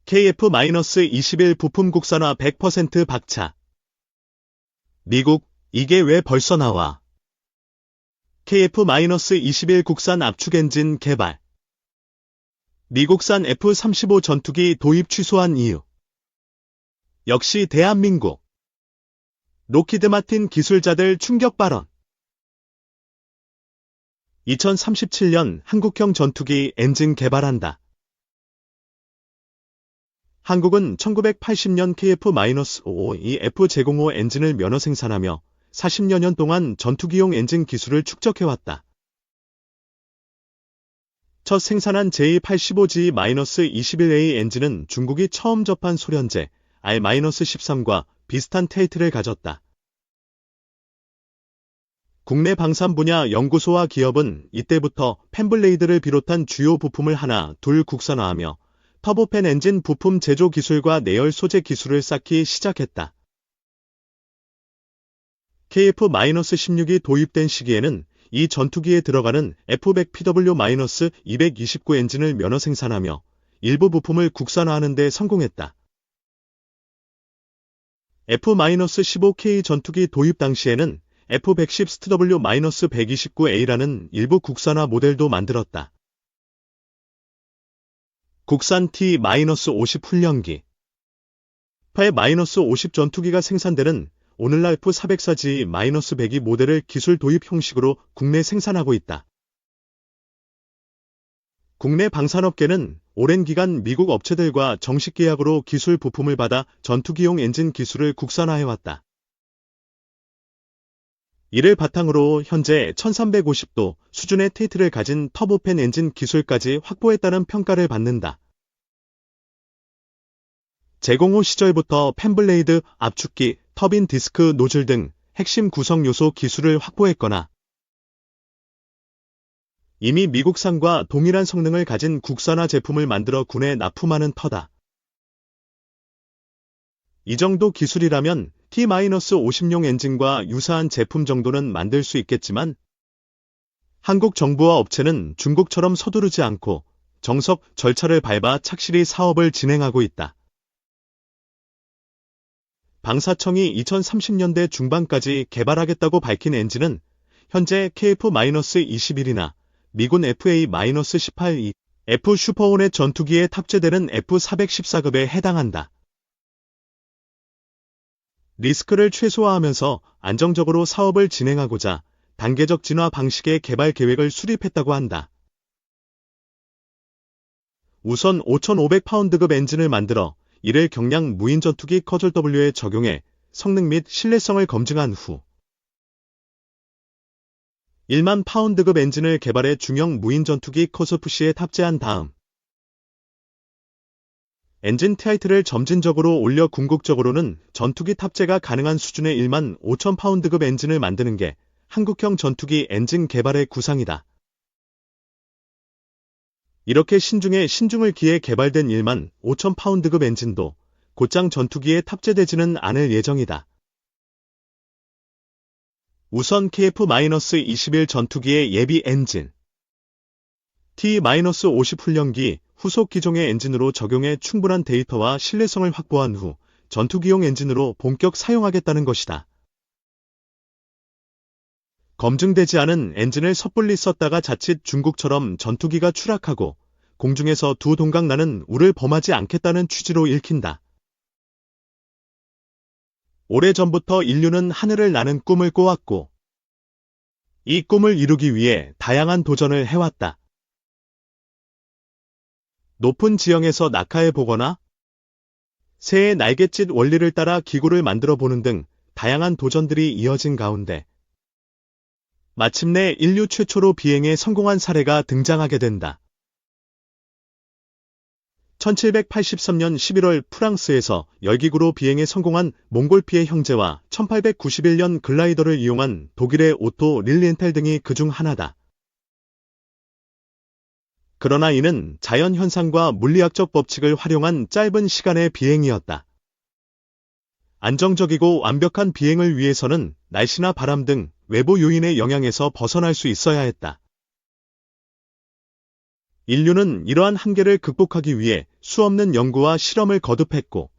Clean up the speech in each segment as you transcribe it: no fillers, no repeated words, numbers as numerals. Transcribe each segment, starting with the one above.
KF-21 부품 국산화 100% 박차. 미국, 이게 왜 벌써 나와? KF-21 국산 압축 엔진 개발. 미국산 F-35 전투기 도입 취소한 이유. 역시 대한민국. 록히드 마틴 기술자들 충격 발언. 2037년 한국형 전투기 엔진 개발한다. 한국은 1980년 KF-5 F-제공호 엔진을 면허 생산하며 40여 년 동안 전투기용 엔진 기술을 축적해왔다. 첫 생산한 J85G-21A 엔진은 중국이 처음 접한 소련제 R-13과 비슷한 테이틀을 가졌다. 국내 방산 분야 연구소와 기업은 이때부터 팬블레이드를 비롯한 주요 부품을 하나 둘 국산화하며 터보팬 엔진 부품 제조 기술과 내열 소재 기술을 쌓기 시작했다. KF-16이 도입된 시기에는 이 전투기에 들어가는 F100PW-229 엔진을 면허 생산하며 일부 부품을 국산화하는 데 성공했다. F-15K 전투기 도입 당시에는 F110SW-129A라는 일부 국산화 모델도 만들었다. 국산 T-50 훈련기. F-50 전투기가 생산되는 오늘날 F-404G-102 모델을 기술 도입 형식으로 국내 생산하고 있다. 국내 방산업계는 오랜 기간 미국 업체들과 정식 계약으로 기술 부품을 받아 전투기용 엔진 기술을 국산화해왔다. 이를 바탕으로 현재 1350도 수준의 테이틀을 가진 터보팬 엔진 기술까지 확보했다는 평가를 받는다. 제공호 시절부터 팬블레이드, 압축기, 터빈 디스크 노즐 등 핵심 구성 요소 기술을 확보했거나 이미 미국산과 동일한 성능을 가진 국산화 제품을 만들어 군에 납품하는 터다. 이 정도 기술이라면 T-50용 엔진과 유사한 제품 정도는 만들 수 있겠지만 한국 정부와 업체는 중국처럼 서두르지 않고 정석, 절차를 밟아 착실히 사업을 진행하고 있다. 방사청이 2030년대 중반까지 개발하겠다고 밝힌 엔진은 현재 KF-21이나 미군 FA-18E, F 슈퍼호넷 전투기에 탑재되는 F-414급에 해당한다. 리스크를 최소화하면서 안정적으로 사업을 진행하고자 단계적 진화 방식의 개발 계획을 수립했다고 한다. 우선 5,500파운드급 엔진을 만들어 이를 경량 무인 전투기 커즐 W에 적용해 성능 및 신뢰성을 검증한 후 1만 파운드급 엔진을 개발해 중형 무인 전투기 커스프시에 탑재한 다음 엔진 타이틀을 점진적으로 올려 궁극적으로는 전투기 탑재가 가능한 수준의 1만 5천 파운드급 엔진을 만드는 게 한국형 전투기 엔진 개발의 구상이다. 이렇게 신중에 신중을 기해 개발된 1만 5천 파운드급 엔진도 곧장 전투기에 탑재되지는 않을 예정이다. 우선 KF-21 전투기의 예비 엔진 T-50 훈련기 후속 기종의 엔진으로 적용해 충분한 데이터와 신뢰성을 확보한 후 전투기용 엔진으로 본격 사용하겠다는 것이다. 검증되지 않은 엔진을 섣불리 썼다가 자칫 중국처럼 전투기가 추락하고 공중에서 두 동강 나는 우를 범하지 않겠다는 취지로 읽힌다. 오래전부터 인류는 하늘을 나는 꿈을 꿔왔고 이 꿈을 이루기 위해 다양한 도전을 해왔다. 높은 지형에서 낙하해 보거나 새의 날갯짓 원리를 따라 기구를 만들어 보는 등 다양한 도전들이 이어진 가운데 마침내 인류 최초로 비행에 성공한 사례가 등장하게 된다. 1783년 11월 프랑스에서 열기구로 비행에 성공한 몽골피의 형제와 1891년 글라이더를 이용한 독일의 오토 릴리엔탈 등이 그중 하나다. 그러나 이는 자연현상과 물리학적 법칙을 활용한 짧은 시간의 비행이었다. 안정적이고 완벽한 비행을 위해서는 날씨나 바람 등 외부 요인의 영향에서 벗어날 수 있어야 했다. 인류는 이러한 한계를 극복하기 위해 수없는 연구와 실험을 거듭했고,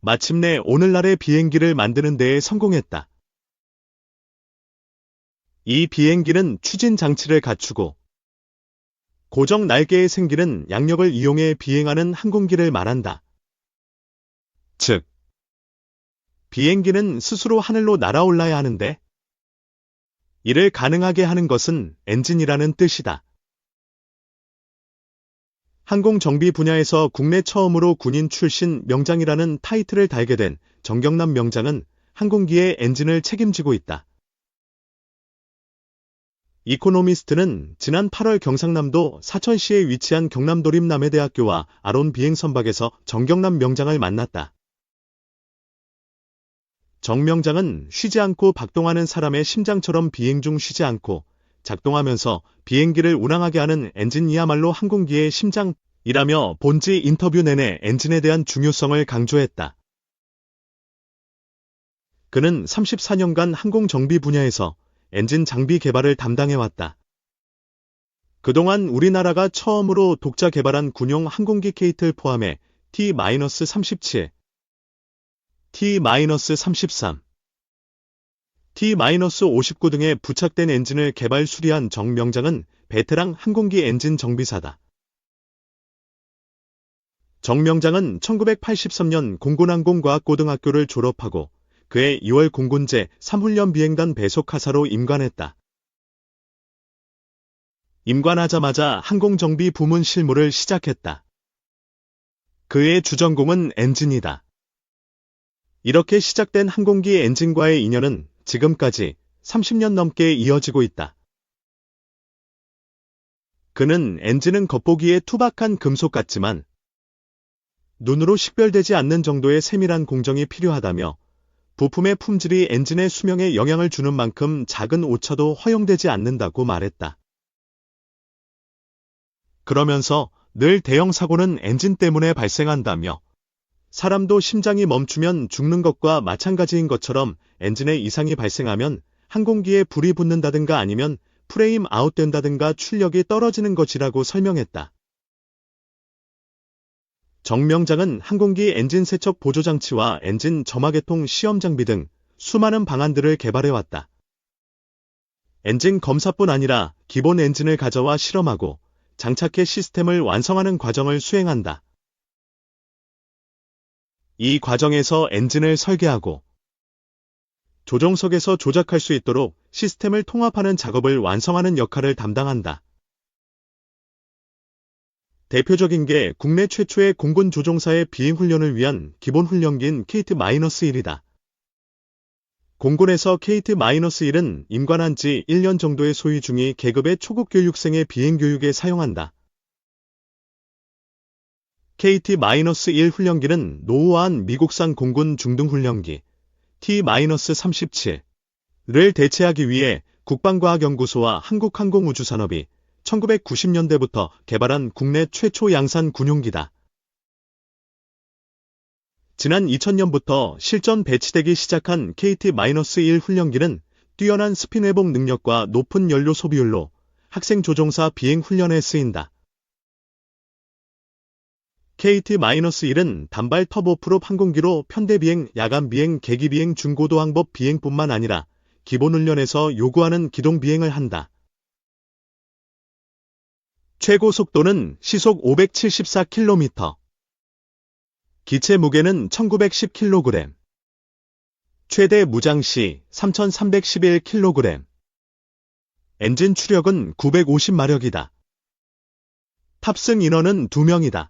마침내 오늘날의 비행기를 만드는 데에 성공했다. 이 비행기는 추진 장치를 갖추고 고정 날개에 생기는 양력을 이용해 비행하는 항공기를 말한다. 즉, 비행기는 스스로 하늘로 날아올라야 하는데, 이를 가능하게 하는 것은 엔진이라는 뜻이다. 항공정비 분야에서 국내 처음으로 군인 출신 명장이라는 타이틀을 달게 된 정경남 명장은 항공기의 엔진을 책임지고 있다. 이코노미스트는 지난 8월 경상남도 사천시에 위치한 경남도립남해대학교와 아론 비행선박에서 정경남 명장을 만났다. 정 명장은 쉬지 않고 박동하는 사람의 심장처럼 비행 중 쉬지 않고 작동하면서 비행기를 운항하게 하는 엔진이야말로 항공기의 심장이라며 본지 인터뷰 내내 엔진에 대한 중요성을 강조했다. 그는 34년간 항공정비 분야에서 엔진 장비 개발을 담당해왔다. 그동안 우리나라가 처음으로 독자 개발한 군용 항공기 케이틀 포함해 T-37, T-33, T-59 등에 부착된 엔진을 개발 수리한 정 명장은 베테랑 항공기 엔진 정비사다. 정 명장은 1983년 공군항공과학고등학교를 졸업하고 그해 2월 공군 제3훈련 비행단 배속하사로 임관했다. 임관하자마자 항공정비 부문 실무를 시작했다. 그의 주전공은 엔진이다. 이렇게 시작된 항공기 엔진과의 인연은 지금까지 30년 넘게 이어지고 있다. 그는 엔진은 겉보기에 투박한 금속 같지만 눈으로 식별되지 않는 정도의 세밀한 공정이 필요하다며 부품의 품질이 엔진의 수명에 영향을 주는 만큼 작은 오차도 허용되지 않는다고 말했다. 그러면서 늘 대형 사고는 엔진 때문에 발생한다며 사람도 심장이 멈추면 죽는 것과 마찬가지인 것처럼 엔진에 이상이 발생하면 항공기에 불이 붙는다든가 아니면 프레임 아웃된다든가 출력이 떨어지는 것이라고 설명했다. 정 명장은 항공기 엔진 세척 보조장치와 엔진 점화계통 시험 장비 등 수많은 방안들을 개발해왔다. 엔진 검사뿐 아니라 기본 엔진을 가져와 실험하고 장착해 시스템을 완성하는 과정을 수행한다. 이 과정에서 엔진을 설계하고 조종석에서 조작할 수 있도록 시스템을 통합하는 작업을 완성하는 역할을 담당한다. 대표적인 게 국내 최초의 공군 조종사의 비행훈련을 위한 기본훈련기인 KT-1이다. 공군에서 KT-1은 임관한 지 1년 정도의 소위 중위 계급의 초급 교육생의 비행교육에 사용한다. KT-1 훈련기는 노후화한 미국산 공군 중등훈련기 T-37를 대체하기 위해 국방과학연구소와 한국항공우주산업이 1990년대부터 개발한 국내 최초 양산 군용기다. 지난 2000년부터 실전 배치되기 시작한 KT-1 훈련기는 뛰어난 스핀 회복 능력과 높은 연료 소비율로 학생 조종사 비행 훈련에 쓰인다. KT-1은 단발 터보프롭 항공기로 편대비행, 야간비행, 계기비행, 중고도항법 비행뿐만 아니라 기본훈련에서 요구하는 기동비행을 한다. 최고 속도는 시속 574km, 기체 무게는 1910kg, 최대 무장시 3311kg, 엔진 추력은 950마력이다. 탑승 인원은 2명이다.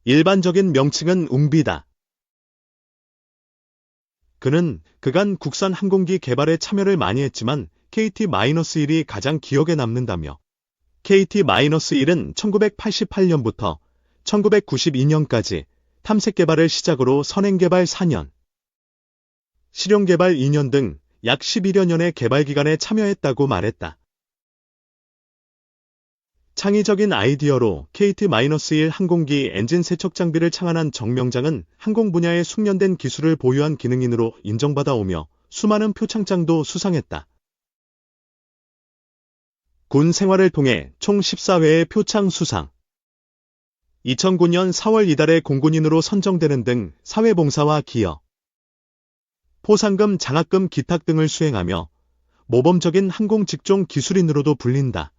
일반적인 명칭은 웅비다. 그는 그간 국산 항공기 개발에 참여를 많이 했지만 KT-1이 가장 기억에 남는다며 KT-1은 1988년부터 1992년까지 탐색 개발을 시작으로 선행 개발 4년, 실용 개발 2년 등 약 11여 년의 개발 기간에 참여했다고 말했다. 창의적인 아이디어로 KT-1 항공기 엔진 세척 장비를 창안한 정 명장은 항공 분야의 숙련된 기술을 보유한 기능인으로 인정받아 오며 수많은 표창장도 수상했다. 군 생활을 통해 총 14회의 표창 수상. 2009년 4월 이달에 공군인으로 선정되는 등 사회봉사와 기여, 포상금, 장학금, 기탁 등을 수행하며 모범적인 항공 직종 기술인으로도 불린다.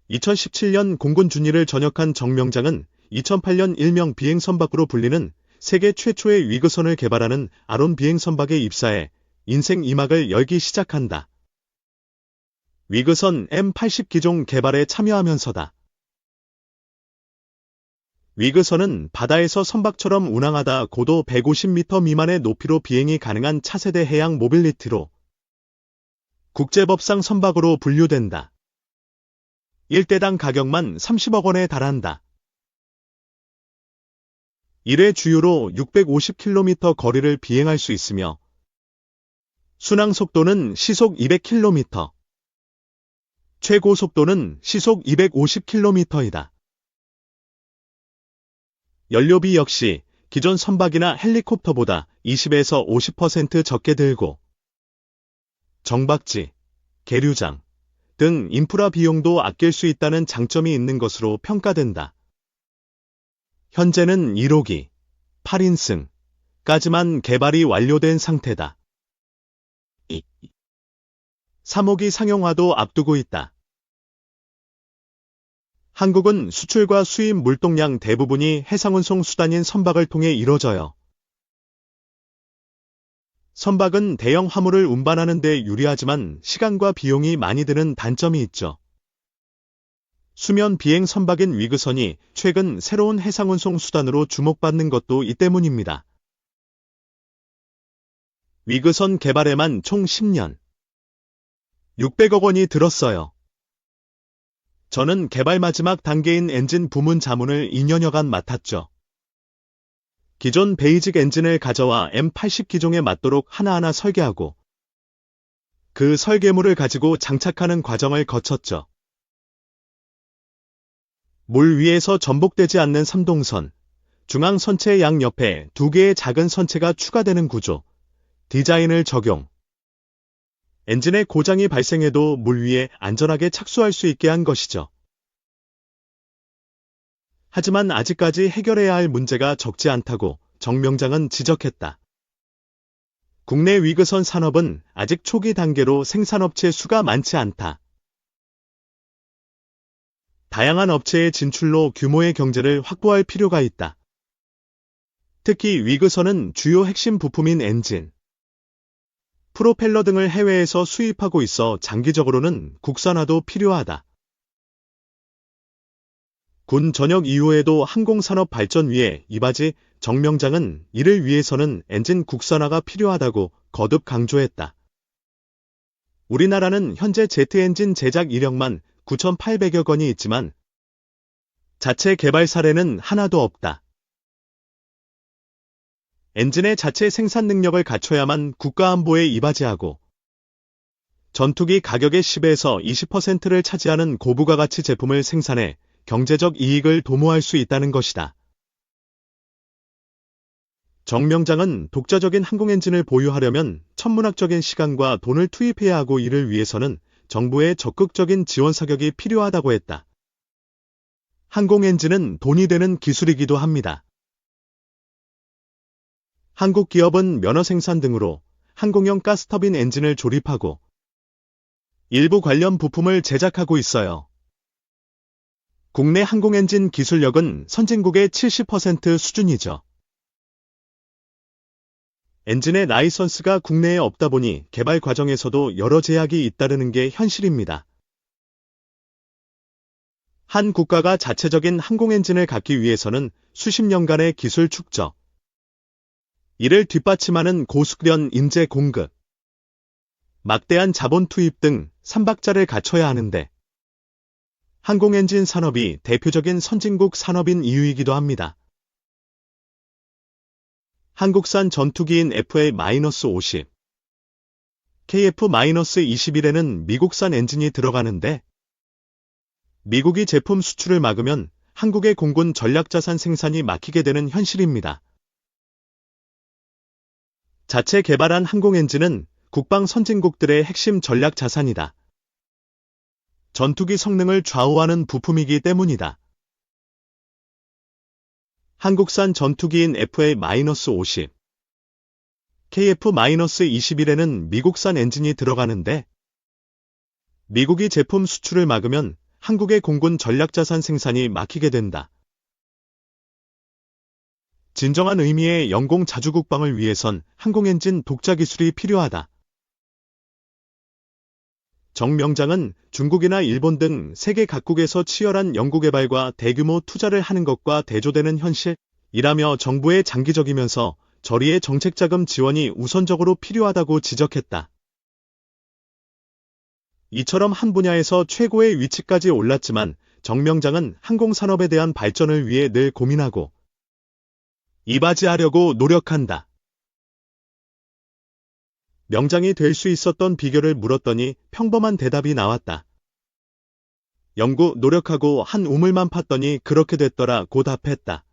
2017년 공군 준위를 전역한 정명장은 2008년 일명 비행선박으로 불리는 세계 최초의 위그선을 개발하는 아론 비행선박에 입사해 인생 2막을 열기 시작한다. 위그선 M80 기종 개발에 참여하면서다. 위그선은 바다에서 선박처럼 운항하다 고도 150m 미만의 높이로 비행이 가능한 차세대 해양 모빌리티로 국제법상 선박으로 분류된다. 1대당 가격만 30억 원에 달한다. 1회 주유로 650km 거리를 비행할 수 있으며 순항 속도는 시속 200km, 최고 속도는 시속 250km이다. 연료비 역시 기존 선박이나 헬리콥터보다 20에서 50% 적게 들고 정박지, 계류장 등 인프라 비용도 아낄 수 있다는 장점이 있는 것으로 평가된다. 현재는 1호기, 8인승까지만 개발이 완료된 상태다. 3호기 상용화도 앞두고 있다. 한국은 수출과 수입 물동량 대부분이 해상운송 수단인 선박을 통해 이뤄져요. 선박은 대형 화물을 운반하는 데 유리하지만 시간과 비용이 많이 드는 단점이 있죠. 수면 비행 선박인 위그선이 최근 새로운 해상운송 수단으로 주목받는 것도 이 때문입니다. 위그선 개발에만 총 10년, 600억 원이 들었어요. 저는 개발 마지막 단계인 엔진 부문 자문을 2년여간 맡았죠. 기존 베이직 엔진을 가져와 M80 기종에 맞도록 하나하나 설계하고 그 설계물을 가지고 장착하는 과정을 거쳤죠. 물 위에서 전복되지 않는 3동선, 중앙 선체 양옆에 2개의 작은 선체가 추가되는 구조, 디자인을 적용. 엔진의 고장이 발생해도 물 위에 안전하게 착수할 수 있게 한 것이죠. 하지만 아직까지 해결해야 할 문제가 적지 않다고 정명장은 지적했다. 국내 위그선 산업은 아직 초기 단계로 생산업체 수가 많지 않다. 다양한 업체의 진출로 규모의 경제를 확보할 필요가 있다. 특히 위그선은 주요 핵심 부품인 엔진, 프로펠러 등을 해외에서 수입하고 있어 장기적으로는 국산화도 필요하다. 군 전역 이후에도 항공산업 발전 위에 이바지 정명장은 이를 위해서는 엔진 국산화가 필요하다고 거듭 강조했다. 우리나라는 현재 제트 엔진 제작 이력만 9,800여 건이 있지만 자체 개발 사례는 하나도 없다. 엔진의 자체 생산 능력을 갖춰야만 국가안보에 이바지하고 전투기 가격의 10에서 20%를 차지하는 고부가가치 제품을 생산해 경제적 이익을 도모할 수 있다는 것이다. 정명장은 독자적인 항공엔진을 보유하려면 천문학적인 시간과 돈을 투입해야 하고 이를 위해서는 정부의 적극적인 지원 사격이 필요하다고 했다. 항공엔진은 돈이 되는 기술이기도 합니다. 한국 기업은 면허 생산 등으로 항공용 가스터빈 엔진을 조립하고 일부 관련 부품을 제작하고 있어요. 국내 항공엔진 기술력은 선진국의 70% 수준이죠. 엔진의 라이선스가 국내에 없다 보니 개발 과정에서도 여러 제약이 잇따르는 게 현실입니다. 한 국가가 자체적인 항공엔진을 갖기 위해서는 수십 년간의 기술 축적, 이를 뒷받침하는 고숙련 인재 공급, 막대한 자본 투입 등 삼박자를 갖춰야 하는데 항공엔진 산업이 대표적인 선진국 산업인 이유이기도 합니다. 한국산 전투기인 FA-50, KF-21에는 미국산 엔진이 들어가는데 미국이 제품 수출을 막으면 한국의 공군 전략자산 생산이 막히게 되는 현실입니다. 자체 개발한 항공엔진은 국방 선진국들의 핵심 전략 자산이다. 전투기 성능을 좌우하는 부품이기 때문이다. 한국산 전투기인 FA-50, KF-21에는 미국산 엔진이 들어가는데 미국이 제품 수출을 막으면 한국의 공군 전략자산 생산이 막히게 된다. 진정한 의미의 영공 자주국방을 위해선 항공엔진 독자 기술이 필요하다. 정 명장은 중국이나 일본 등 세계 각국에서 치열한 연구개발과 대규모 투자를 하는 것과 대조되는 현실이라며 정부의 장기적이면서 저리의 정책자금 지원이 우선적으로 필요하다고 지적했다. 이처럼 한 분야에서 최고의 위치까지 올랐지만 정 명장은 항공산업에 대한 발전을 위해 늘 고민하고 이바지하려고 노력한다. 명장이 될 수 있었던 비결을 물었더니 평범한 대답이 나왔다. 연구, 노력하고 한 우물만 팠더니 그렇게 됐더라고 답했다.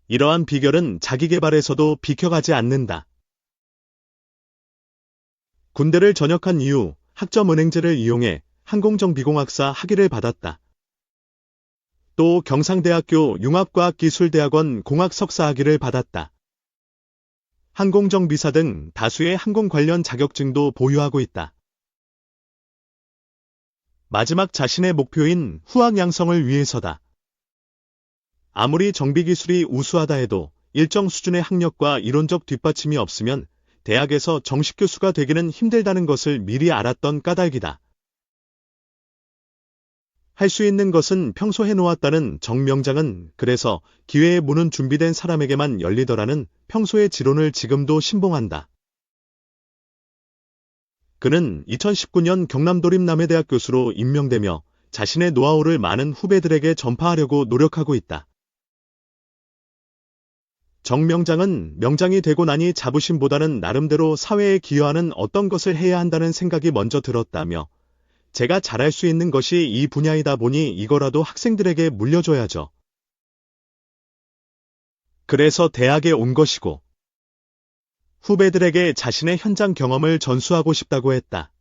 이러한 비결은 자기개발에서도 비켜가지 않는다. 군대를 전역한 이후 학점은행제를 이용해 항공정비공학사 학위를 받았다. 또 경상대학교 융합과학기술대학원 공학석사 학위를 받았다. 항공정비사 등 다수의 항공 관련 자격증도 보유하고 있다. 마지막 자신의 목표인 후학 양성을 위해서다. 아무리 정비기술이 우수하다 해도 일정 수준의 학력과 이론적 뒷받침이 없으면 대학에서 정식 교수가 되기는 힘들다는 것을 미리 알았던 까닭이다. 할 수 있는 것은 평소 해놓았다는 정 명장은 그래서 기회의 문은 준비된 사람에게만 열리더라는 평소의 지론을 지금도 신봉한다. 그는 2019년 경남도립남해대학 교수로 임명되며 자신의 노하우를 많은 후배들에게 전파하려고 노력하고 있다. 정 명장은 명장이 되고 나니 자부심보다는 나름대로 사회에 기여하는 어떤 것을 해야 한다는 생각이 먼저 들었다며 제가 잘할 수 있는 것이 이 분야이다 보니 이거라도 학생들에게 물려줘야죠. 그래서 대학에 온 것이고 후배들에게 자신의 현장 경험을 전수하고 싶다고 했다.